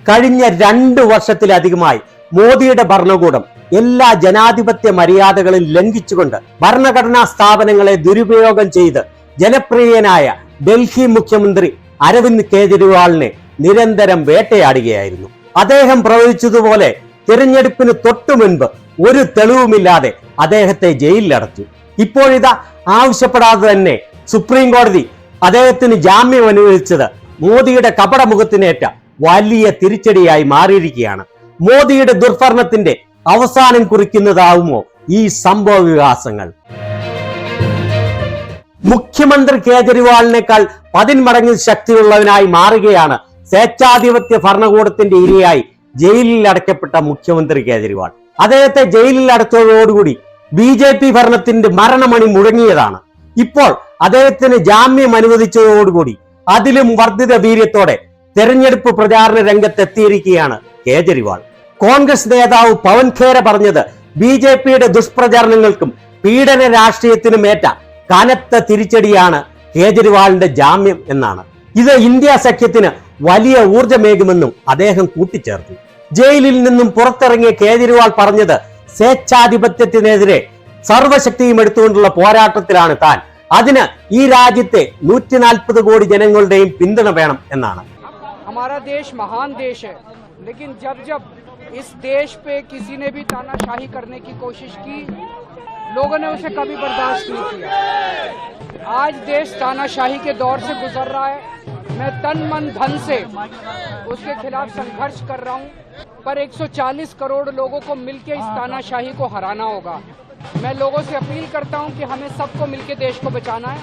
കഴിഞ്ഞ 2 വർഷത്തിലധികമായി മോദിയുടെ ഭരണകൂടം എല്ലാ ജനാധിപത്യ മര്യാദകളും ലംഘിച്ചുകൊണ്ട് ഭരണഘടനാ സ്ഥാപനങ്ങളെ ദുരുപയോഗം ചെയ്ത് ജനപ്രിയനായ ഡൽഹി മുഖ്യമന്ത്രി അരവിന്ദ് കെജ്രിവാളിനെ നിരന്തരം വേട്ടയാടുകയായിരുന്നു. അദ്ദേഹം പ്രവചിച്ചതുപോലെ തിരഞ്ഞെടുപ്പിന് തൊട്ടു മുൻപ് ഒരു തെളിവുമില്ലാതെ അദ്ദേഹത്തെ ജയിലിലടച്ചു. ഇപ്പോഴിതാ ആവശ്യപ്പെടാതെ തന്നെ സുപ്രീം കോടതി അദ്ദേഹത്തിന് ജാമ്യം അനുവദിച്ചത് മോദിയുടെ കപടമുഖത്തിനേറ്റ വലിയ തിരിച്ചടിയായി മാറിയിരിക്കുകയാണ്. മോദിയുടെ ദുർഭരണത്തിന്റെ അവസാനം കുറിക്കുന്നതാവുമോ ഈ സംഭവ വികാസങ്ങൾ? മുഖ്യമന്ത്രി കേജ്രിവാളിനേക്കാൾ 10 മടങ്ങ് ശക്തിയുള്ളവനായി മാറുകയാണ് സ്വേച്ഛാധിപത്യ ഭരണകൂടത്തിന്റെ ഇരയായി ജയിലിൽ അടയ്ക്കപ്പെട്ട മുഖ്യമന്ത്രി കേജ്രിവാൾ. അദ്ദേഹത്തെ ജയിലിൽ അടച്ചതോടുകൂടി BJP ഭരണത്തിന്റെ മരണമണി മുഴങ്ങിയതാണ്. ഇപ്പോൾ അദ്ദേഹത്തിന് ജാമ്യം അനുവദിച്ചതോടുകൂടി അതിലും വർദ്ധിത വീര്യത്തോടെ തെരഞ്ഞെടുപ്പ് പ്രചാരണ രംഗത്തെത്തിയിരിക്കുകയാണ് കേജ്രിവാൾ. കോൺഗ്രസ് നേതാവ് പവൻ ഖേര പറഞ്ഞത് BJPയുടെ ദുഷ്പ്രചാരണങ്ങൾക്കും പീഡന രാഷ്ട്രീയത്തിനും ഏറ്റ കനത്ത തിരിച്ചടിയാണ് കേജ്രിവാളിന്റെ ജാമ്യം എന്നാണ്. ഇത് ഇന്ത്യ സഖ്യത്തിന് വലിയ ഊർജമേകുമെന്നും അദ്ദേഹം കൂട്ടിച്ചേർത്തു. ജയിലിൽ നിന്നും പുറത്തിറങ്ങിയ കേജ്രിവാൾ പറഞ്ഞത് സ്വേച്ഛാധിപത്യത്തിനെതിരെ സർവശക്തിയും എടുത്തുകൊണ്ടുള്ള പോരാട്ടത്തിലാണ് താൻ. അതിന് ഈ രാജ്യത്തെ 140 കോടി ജനങ്ങളുടെയും പിന്തുണ വേണം എന്നാണ്. हमारा देश महान देश है, लेकिन जब जब इस देश पे किसी ने भी तानाशाही करने की कोशिश की, लोगों ने उसे कभी बर्दाश्त नहीं किया। आज देश तानाशाही के दौर से गुजर रहा है। मैं तन मन धन से उसके खिलाफ संघर्ष कर रहा हूँ, पर 140 करोड़ लोगों को मिलकर इस तानाशाही को हराना होगा। मैं लोगों से अपील करता हूँ कि हमें सबको मिलकर देश को बचाना है।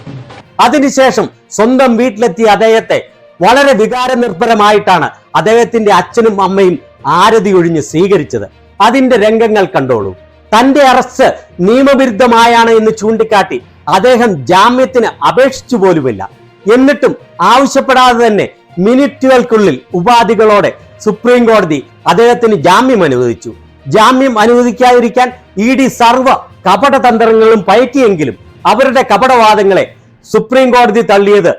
അതിനുശേഷം സ്വന്തം വീട്ടിലെത്തിയ അദ്ദേഹത്തെ വളരെ വികാരനിർഭരമായിട്ടാണ് അദ്ദേഹത്തിന്റെ അച്ഛനും അമ്മയും ആരതി ഒഴിഞ്ഞ് സ്വീകരിച്ചത്. അതിന്റെ രംഗങ്ങൾ കണ്ടോളൂ. തന്റെ അറസ്റ്റ് നിയമവിരുദ്ധമായാണ് എന്ന് ചൂണ്ടിക്കാട്ടി അദ്ദേഹം ജാമ്യത്തിന് അപേക്ഷിച്ചു പോലുമില്ല. എന്നിട്ടും ആവശ്യപ്പെടാതെ തന്നെ മിനിറ്റുകൾക്കുള്ളിൽ ഉപാധികളോടെ സുപ്രീം കോടതി അദ്ദേഹത്തിന് ജാമ്യം അനുവദിച്ചു. ജാമ്യം അനുവദിക്കാതിരിക്കാൻ ED സർവ്വ കപടതന്ത്രങ്ങളും പയറ്റിയെങ്കിലും അവരുടെ കപടവാദങ്ങളെ സുപ്രീം കോടതി തള്ളിയത്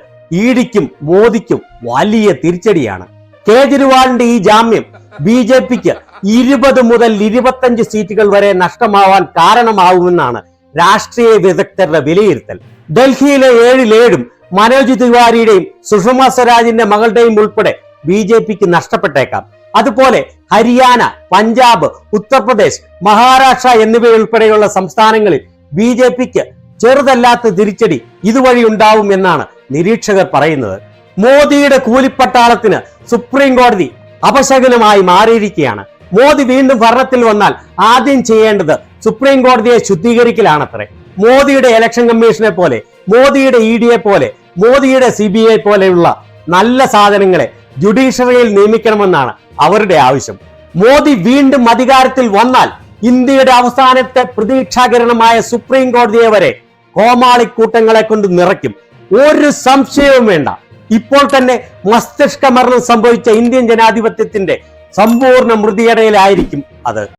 EDക്കും മോദിക്കും വലിയ തിരിച്ചടിയാണ്. കേജ്രിവാളിന്റെ ഈ ജാമ്യം BJPക്ക് 20 മുതൽ 25 സീറ്റുകൾ വരെ നഷ്ടമാവാൻ കാരണമാവുമെന്നാണ് രാഷ്ട്രീയ വിദഗ്ധരുടെ വിലയിരുത്തൽ. ഡൽഹിയിലെ 7 മനോജ് തിവാരിയുടെയും സുഷമ സ്വരാജിന്റെ മകളുടെയും ഉൾപ്പെടെ BJPക്ക് നഷ്ടപ്പെട്ടേക്കാം. അതുപോലെ ഹരിയാന, പഞ്ചാബ്, ഉത്തർപ്രദേശ്, മഹാരാഷ്ട്ര എന്നിവയുൾപ്പെടെയുള്ള സംസ്ഥാനങ്ങളിൽ BJPക്ക് ചെറുതല്ലാത്ത തിരിച്ചടി ഇതുവഴി ഉണ്ടാവും എന്നാണ് നിരീക്ഷകർ പറയുന്നത്. മോദിയുടെ കൂലിപ്പട്ടാളത്തിന് സുപ്രീം കോടതി അപശകുനമായി മാറിയിരിക്കുകയാണ്. മോദി വീണ്ടും ഭരണത്തിൽ വന്നാൽ ആദ്യം ചെയ്യേണ്ടത് സുപ്രീം കോടതിയെ ശുദ്ധീകരിക്കലാണത്രേ. മോദിയുടെ ഇലക്ഷൻ കമ്മീഷനെ പോലെ, മോദിയുടെ EDയെ പോലെ, മോദിയുടെ CBI പോലെയുള്ള നല്ല സാധനങ്ങളെ ജുഡീഷ്യറിയിൽ നിയമിക്കണമെന്നാണ് അവരുടെ ആവശ്യം. മോദി വീണ്ടും അധികാരത്തിൽ വന്നാൽ ഇന്ത്യയുടെ അവസാനത്തെ പ്രതീക്ഷാകിരണമായ സുപ്രീം കോടതിയെ വരെ കോമാളിക്കൂട്ടങ്ങളെ കൊണ്ട് നിറയ്ക്കും. ഒരു സംശയവും വേണ്ട. ഇപ്പോൾ തന്നെ മസ്തിഷ്ക മരണം സംഭവിച്ച ഇന്ത്യൻ ജനാധിപത്യത്തിന്റെ സമ്പൂർണ്ണ മൃതിയടയിലായിരിക്കും അത്.